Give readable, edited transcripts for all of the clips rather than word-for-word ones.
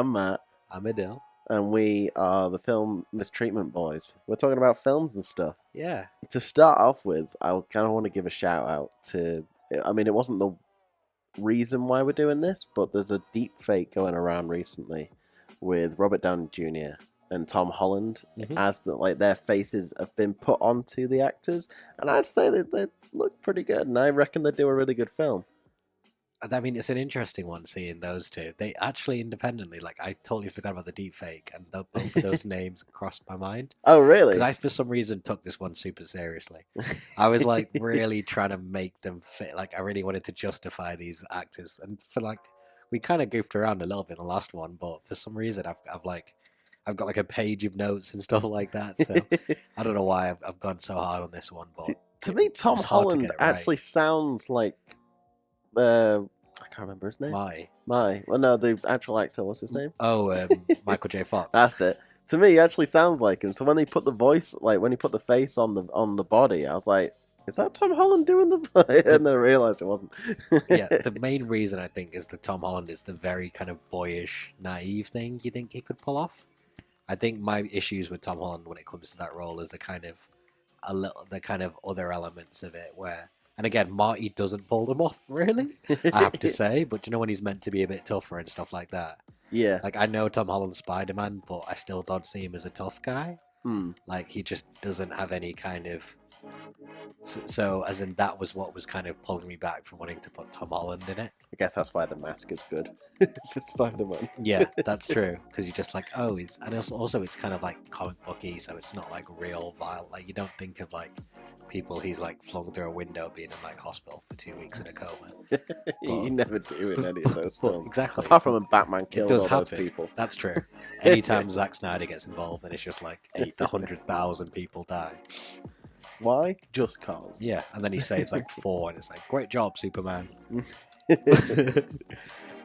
I'm Matt, I'm Adele. and we are the Film MisTreatment boys. We're talking about films and stuff. Yeah. To start off with, I kind of want to give a shout out to. I mean, it wasn't the reason why we're doing this, but there's a deep fake going around recently with Robert Downey Jr. and Tom Holland as their faces have been put onto the actors, and I'd say that they look pretty good, and I reckon they do a really good film. I mean, it's an interesting one seeing those two. They actually independently, like, I totally forgot about the deep fake, and both of those names crossed my mind. Oh, really? Because I, for some reason, took this one super seriously. I was, like, really trying to make them fit. Like, I really wanted to justify these actors. And for, like, we kind of goofed around a little bit in the last one, but for some reason, I've got, like, a page of notes and stuff like that. So I don't know why I've gone so hard on this one, but... To me, Tom Holland actually sounds like... I can't remember his name. Well, no, the actual actor, what's his name? Oh, Michael J. Fox. That's it. To me, he actually sounds like him. So when they put the voice, like when he put the face on the body, I was like, is that Tom Holland doing the voice? And then I realized it wasn't. Yeah, the main reason I think is that Tom Holland is the very kind of boyish, naive thing you think he could pull off. I think my issues with Tom Holland when it comes to that role is the kind of other elements of it where. And again, Marty doesn't pull them off, really, I have to say. But you know when he's meant to be a bit tougher and stuff like that? Yeah. Like, I know Tom Holland's Spider-Man, but I still don't see him as a tough guy. Mm. Like, he just doesn't have any kind of... So, as in, that was what was kind of pulling me back from wanting to put Tom Holland in it. I guess that's why the mask is good for Spider-Man. Yeah, that's true. Because you're just like, oh, he's... And also, it's kind of like comic booky, so it's not like real violent. Like, you don't think of, like... people he's like flung through a window being in like hospital for 2 weeks in a coma. You never do in any of those films. Exactly. Apart from when Batman killed all those people. That's true. Anytime Zack Snyder gets involved, then it's just like 100,000 people die. Why? Just cause. Yeah, and then he saves like 4 and it's like, great job, Superman.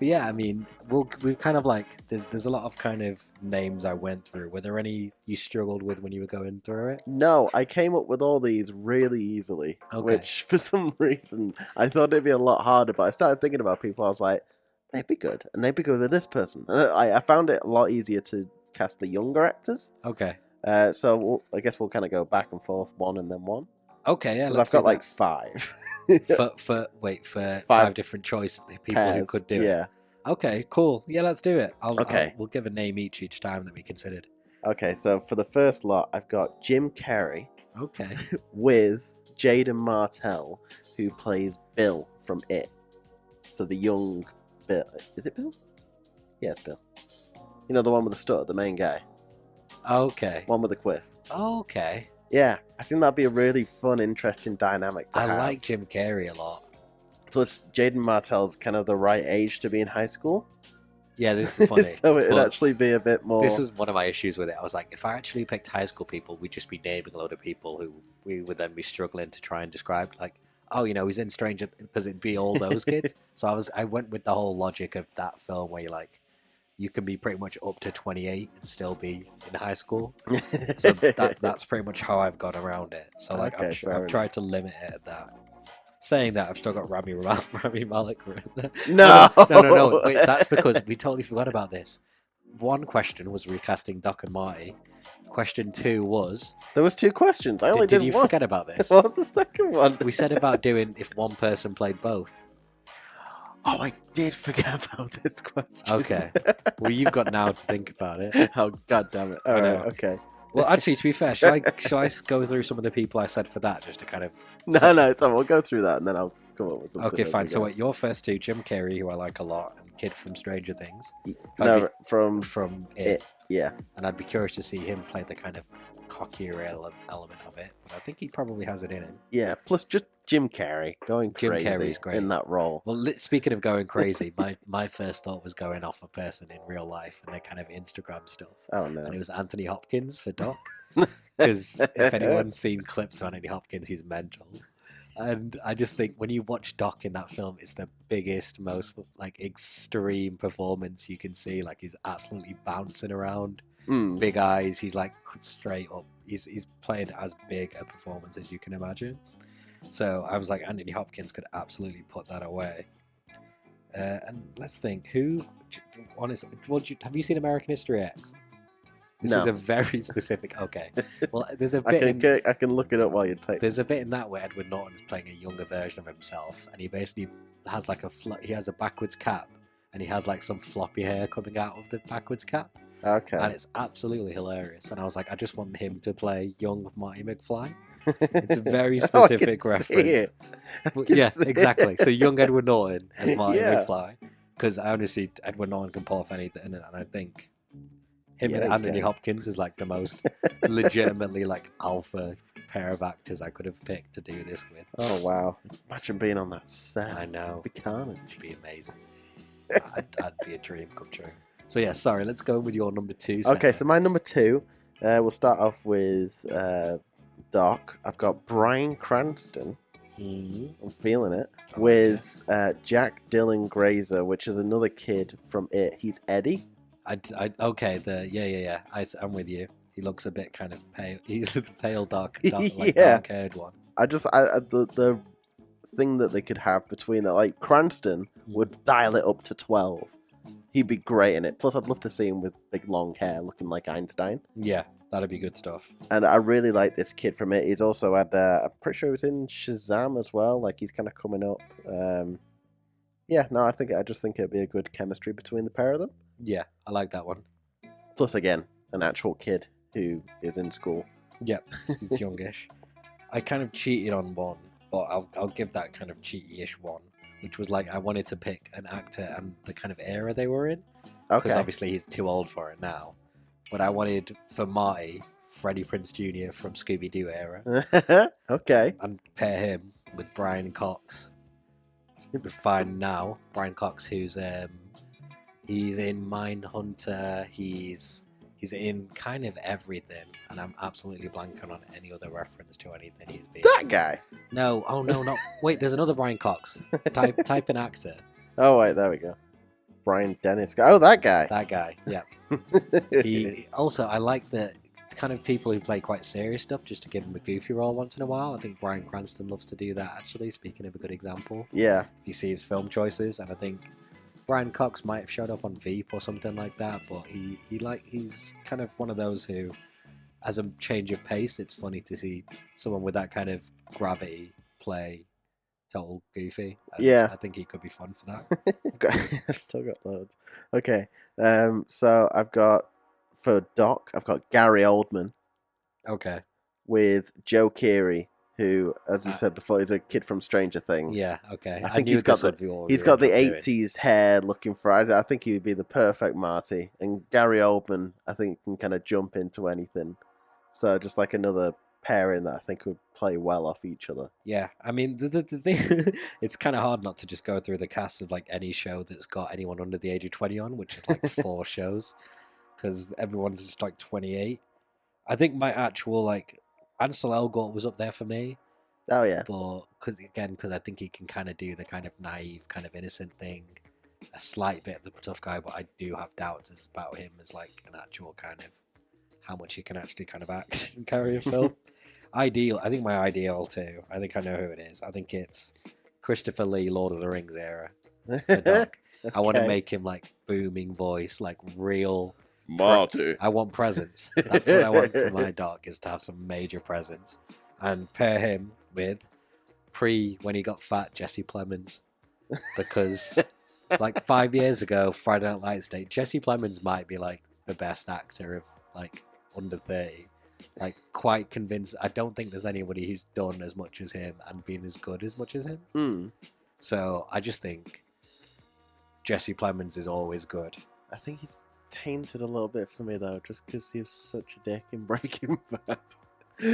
But yeah, I mean, we've kind of like, there's a lot of kind of names I went through. Were there any you struggled with when you were going through it? No, I came up with all these really easily, which for some reason I thought it'd be a lot harder, but I started thinking about people, I was like, they'd be good, and they'd be good with this person. And I found it a lot easier to cast the younger actors. Okay. So I guess we'll kind of go back and forth, one and then one. Okay, yeah. I've got like 5. for 5 different choices, people pairs, who could do it. Okay, cool. Yeah, let's do it. We'll give a name each time that we considered. Okay, so for the first lot, I've got Jim Carrey. Okay. With Jaden Martell, who plays Bill from It. So the young Bill. Is it Bill? Yeah, it's Bill. You know, the one with the stutter, the main guy. Okay. One with the quiff. Okay. Yeah, I think that'd be a really fun, interesting dynamic to have. I like Jim Carrey a lot. Plus, Jaden Martell's kind of the right age to be in high school. Yeah, this is funny. So it'd actually be a bit more... This was one of my issues with it. I was like, if I actually picked high school people, we'd just be naming a load of people who we would then be struggling to try and describe. Like, oh, you know, he's in Stranger... Because it'd be all those kids. So I went with the whole logic of that film where you're like, you can be pretty much up to 28 and still be in high school. So that's pretty much how I've gone around it. So like I've tried to limit it at that. Saying that, I've still got Rami Malek written there. No! No. Wait, that's because we totally forgot about this. One question was recasting Doc and Marty. Question 2 was... There was 2 questions. I only did one. Did you forget about this? What was the second one? We said about doing if one person played both. Oh, I did forget about this question. Okay. Well, you've got now to think about it. Oh, God damn it. All right, okay. Well, actually, to be fair, shall I go through some of the people I said for that just to kind of... No, so we'll go through that and then I'll come up with something. Okay, fine. So your first 2, Jim Carrey, who I like a lot, and Kid from Stranger Things. From It. Yeah. And I'd be curious to see him play the kind of cockier element of it. But I think he probably has it in him. Yeah, plus just Jim Carrey going crazy Carrey's great in that role. Well, speaking of going crazy, my first thought was going off a person in real life and their kind of Instagram stuff. Oh, no. And it was Anthony Hopkins for Doc. Because if anyone's seen clips of Anthony Hopkins, he's mental. And I just think when you watch Doc in that film, it's the biggest, most like extreme performance you can see. Like he's absolutely bouncing around, big eyes. He's like straight up. He's playing as big a performance as you can imagine. So I was like, Anthony Hopkins could absolutely put that away. And let's think, who? Honestly, have you seen American History X? This No. is a very specific. Okay, well, there's a I bit. I can look it up while you type. There's a bit in that where Edward Norton's playing a younger version of himself, and he basically has like he has a backwards cap, and he has like some floppy hair coming out of the backwards cap, Okay. and it's absolutely hilarious. And I was like, I just want him to play young Marty McFly. It's a very specific reference. Yeah, exactly. So young Edward Norton as Marty McFly, because I only see Edward Norton can pull off anything, and I think him and Anthony Hopkins is like the most legitimately like alpha pair of actors I could have picked to do this with. Oh wow! Imagine being on that set. I know. It'd be carnage. It'd be amazing. I'd be a dream come true. So yeah, sorry. Let's go with your number 2. Okay, so my number 2. We'll start off with Doc. I've got Bryan Cranston. I'm feeling it. With Jack Dylan Grazer, which is another kid from It. He's Eddie. Yeah. I'm with you. He looks a bit kind of pale. He's the pale, dark, Yeah. dark-haired one. The thing that they could have between that, like Cranston would dial it up to 12. He'd be great in it. Plus, I'd love to see him with big long hair, looking like Einstein. Yeah, that'd be good stuff. And I really like this kid from It. He's also had, I'm pretty sure he was in Shazam as well. Like he's kind of coming up. I just think it'd be a good chemistry between the pair of them. Yeah, I like that one. Plus, again, an actual kid who is in school. Yep, he's youngish. I kind of cheated on one, but I'll give that kind of cheaty-ish one, which was like I wanted to pick an actor and the kind of era they were in. Okay. Because obviously he's too old for it now. But I wanted, for Marty, Freddie Prinze Jr. from Scooby-Doo era. Okay. And pair him with Brian Cox. We're fine now. Brian Cox, who's he's in Mindhunter. He's in kind of everything, and I'm absolutely blanking on any other reference to anything he's been. That guy. No, oh no, not. Wait, there's another Brian Cox. Type an actor. Oh wait, there we go. Brian Dennis. Oh, that guy. That guy. Yeah. He also, I like the kind of people who play quite serious stuff just to give him a goofy role once in a while. I think Bryan Cranston loves to do that. Actually, speaking of a good example. Yeah. If you see his film choices, and I think Brian Cox might have showed up on Veep or something like that, but he's kind of one of those who, as a change of pace, it's funny to see someone with that kind of gravity play total goofy. I think he could be fun for that. I've still got loads. Okay, so I've got for Doc, I've got Gary Oldman. Okay. With Joe Keery, who, as you said before, is a kid from Stranger Things. Yeah. Okay. I think he's got the 80s hair looking for. I think he would be the perfect Marty. And Gary Oldman, I think, can kind of jump into anything. So just like another pairing that I think would play well off each other. Yeah, I mean, the thing, it's kind of hard not to just go through the cast of like any show that's got anyone under the age of 20 on, which is like 4 shows, because everyone's just like 28. I think my actual like Ansel Elgort was up there for me. Oh yeah, but because I think he can kind of do the kind of naive, kind of innocent thing, a slight bit of the tough guy, but I do have doubts about him as like an actual kind of how much he can actually kind of act and carry a film. Ideal. I think my ideal too. I think I know who it is. I think it's Christopher Lee, Lord of the Rings era. For Doc. Okay. I want to make him like booming voice, like real Marty. I want presence. That's what I want for my Doc, is to have some major presence. And pair him with when he got fat, Jesse Plemons. Because like 5 years ago, Friday Night Lights Day, Jesse Plemons might be like the best actor of like under 30. Like quite convinced. I don't think there's anybody who's done as much as him and been as good as much as him. So I just think Jesse Plemons is always good. I think he's tainted a little bit for me though, just because he was such a dick in Breaking Bad.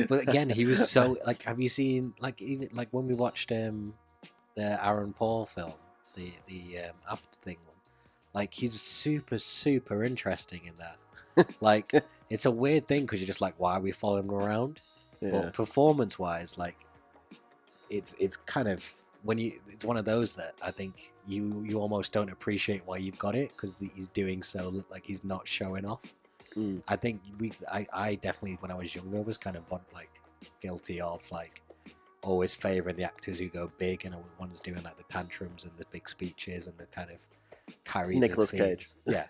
But again, he was so like. Have you seen like even like when we watched the Aaron Paul film, the After Thing one? Like he's super interesting in that. Like it's a weird thing because you're just like, why are we following him around? Yeah. But performance wise, like it's kind of it's one of those that I think you almost don't appreciate why you've got it because he's doing so like he's not showing off. I think I definitely when I was younger was kind of like guilty of like always favouring the actors who go big, and the ones doing like the tantrums and the big speeches and the kind of carry Nicolas the Cage. scenes. Yeah,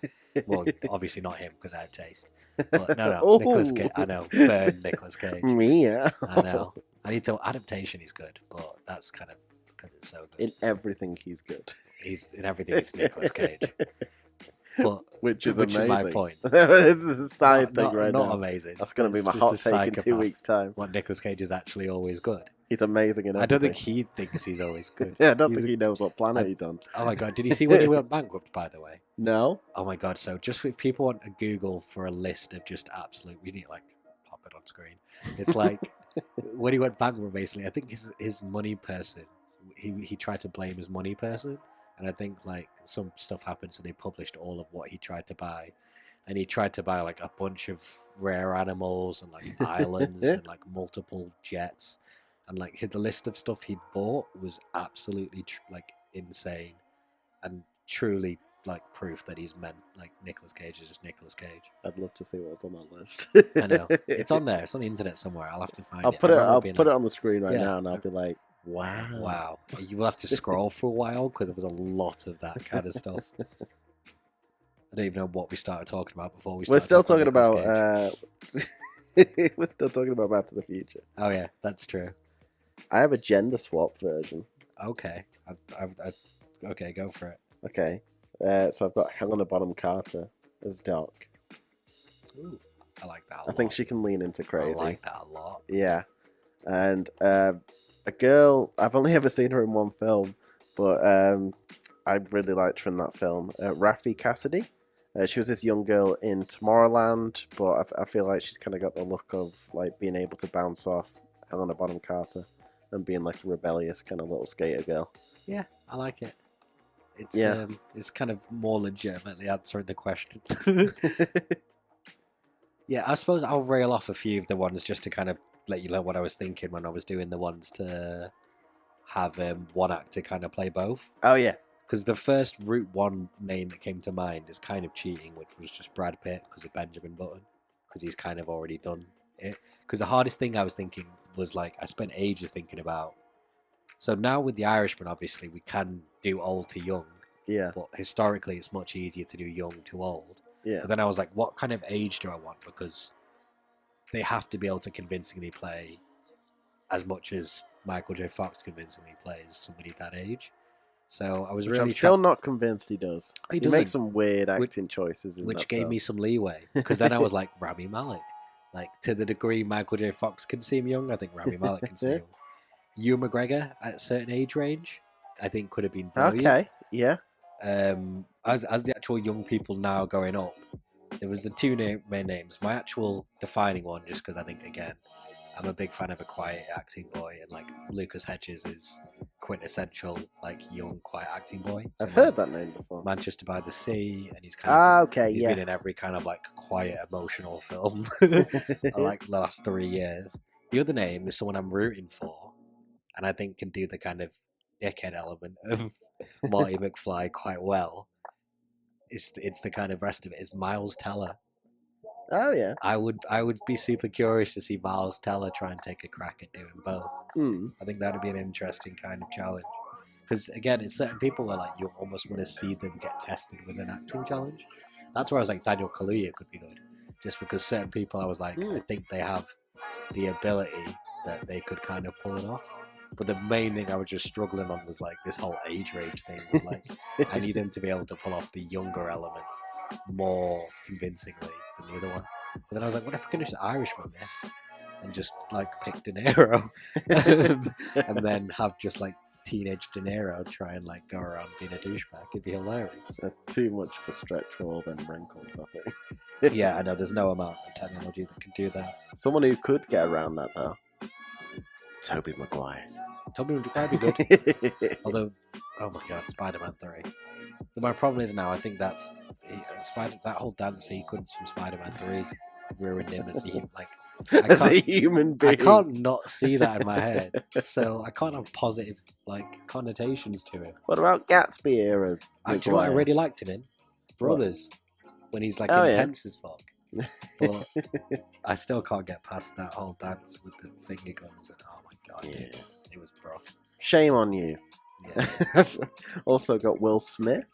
well, obviously not him because I had taste. But no, Oh. Nicolas Cage. I know, burn Nicolas Cage. Yeah. I know. I need to adaptation. He's good, but that's kind of because it's so good. In everything, he's good. He's in everything. He's Nicolas Cage. But which is my amazing. point. This is a side thing Not right now. Not amazing. That's going to be my It's hot just a take in 2 psychopath. weeks' time. What Nicolas Cage is actually always good. He's amazing in everything. I don't think he thinks he's always good. Yeah, I don't think he knows what planet he's on. Oh my god! Did you see when he went bankrupt? By the way. No. Oh my god! So just if people want to Google for a list of just absolute, we need like pop it on screen. It's like when he went bankrupt. Basically, I think his money person. He tried to blame his money person, and I think like some stuff happened, so they published all of what he tried to buy, and he tried to buy like a bunch of rare animals and like islands and like multiple jets, and like the list of stuff he'd bought was absolutely like insane, and truly like proof that he's meant like Nicolas Cage is just Nicolas Cage. I'd love to see what's on that list. I know it's on there. It's on the internet somewhere. I'll have to find it. I'll put it on the screen right now, and I'll be like, wow. Wow. You will have to scroll for a while because there was a lot of that kind of stuff. I don't even know what we started talking about before we started. We're still talking about we're still talking about Back to the Future. Oh yeah, that's true. I have a gender swap version. Okay. Okay, go for it. Okay. So I've got Helena Bonham Carter as Doc. Ooh, I like that a lot. I think she can lean into crazy. I like that a lot. Yeah. And a girl, I've only ever seen her in one film, but I really liked her in that film. Raffi Cassidy. She was this young girl in Tomorrowland, but I feel like she's kind of got the look of like being able to bounce off Helena Bonham Carter and being like a rebellious kind of little skater girl. Yeah, I like it. It's Yeah. It's kind of more legitimately answering the question. Yeah, I suppose I'll rail off a few of the ones just to kind of let you know what I was thinking when I was doing the ones to have one actor kind of play both. Oh yeah. Because the first Route 1 name that came to mind is kind of cheating, which was just Brad Pitt because of Benjamin Button, because he's kind of already done it. Because the hardest thing I was thinking was like, I spent ages thinking about. So now with The Irishman, obviously, we can do old to young. Yeah. But historically, it's much easier to do young to old. Yeah. But then I was like, what kind of age do I want? Because they have to be able to convincingly play as much as Michael J. Fox convincingly plays somebody that age. So I was really I'm still not convinced he does. He doesn't. makes some weird acting choices in which that gave film. me some leeway. Because then I was like, Rami Malek. Like, to the degree Michael J. Fox can seem young, I think Rami Malek can seem young. Ewan McGregor, at a certain age range, I think could have been brilliant. Okay, yeah. As the actual young people now going up, there was the two main names. My actual defining one, just because I think, again, I'm a big fan of a quiet acting boy, and like Lucas Hedges is quintessential, like young, quiet acting boy. I've heard that name before. Manchester by the Sea, and he's kind of okay, he's been in every kind of like quiet, emotional film like the last 3 years. The other name is someone I'm rooting for, and I think can do the kind of dickhead element of Marty McFly quite well. It's the kind of rest of it is Miles Teller. Oh yeah. I would be super curious to see Miles Teller try and take a crack at doing both. I think that would be an interesting kind of challenge. Because again, it's certain people where like you almost want to see them get tested with an acting challenge. That's where I was like, Daniel Kaluuya could be good. Just because certain people I was like, I think they have the ability that they could kind of pull it off. But the main thing I was just struggling on was like this whole age range thing. Was like, I need them to be able to pull off the younger element more convincingly than the other one. But then I was like, what if I finish the Irishman this and just like pick De Niro and then have just like teenage De Niro try and like go around being a douchebag? It'd be hilarious. That's too much of a stretch for all them wrinkles, I think. Yeah, I know. There's no amount of technology that can do that. Someone who could get around that though, Tobey Maguire. Tobey Maguire would be good. Although, oh my god, Spider-Man 3. My problem is now, I think that whole dance sequence from Spider-Man 3 has ruined him as he like as a human being. I can't not see that in my head, so I can't have positive like connotations to it. What about Gatsby era? Actually, what I really liked him in Brothers, when he's like intense as fuck. But I still can't get past that whole dance with the finger guns and oh my god, dude, It was rough. Shame on you. Yeah. Also got Will Smith.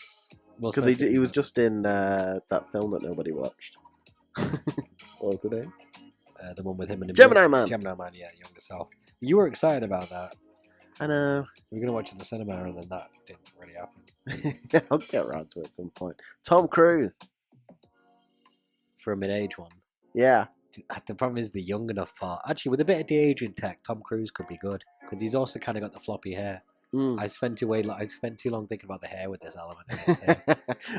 Will Because Smith, he was just in that film that nobody watched. What was the name? the one with him and Gemini Man. Gemini Man, yeah, younger self. You were excited about that. I know. We were going to watch it at the cinema, and then that didn't really happen. I'll get around to it at some point. Tom Cruise. For a mid-age one. Yeah. The problem is the young enough part. Actually, with a bit of de-aging tech, Tom Cruise could be good. Because he's also kind of got the floppy hair. I spent too long thinking about the hair with this element. If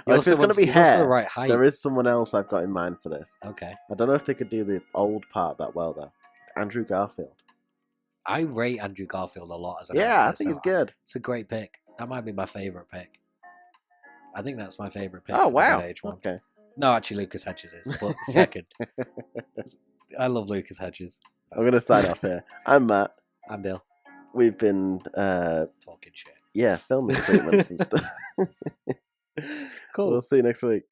it's going to be hair, the right height. there is someone else I've got in mind for this. Okay. I don't know if they could do the old part that well, though. Andrew Garfield. I rate Andrew Garfield a lot as an actor. actor, I think he's good. It's a great pick. That might be my favourite pick. I think that's my favourite pick. Oh, for the wow. mid-age one. Okay. No, actually, Lucas Hedges is. But second. I love Lucas Hedges. I'm going to sign off here. I'm Matt. I'm Bill. We've been... Talking shit. Yeah, film MisTreatments and stuff. Cool. We'll see you next week.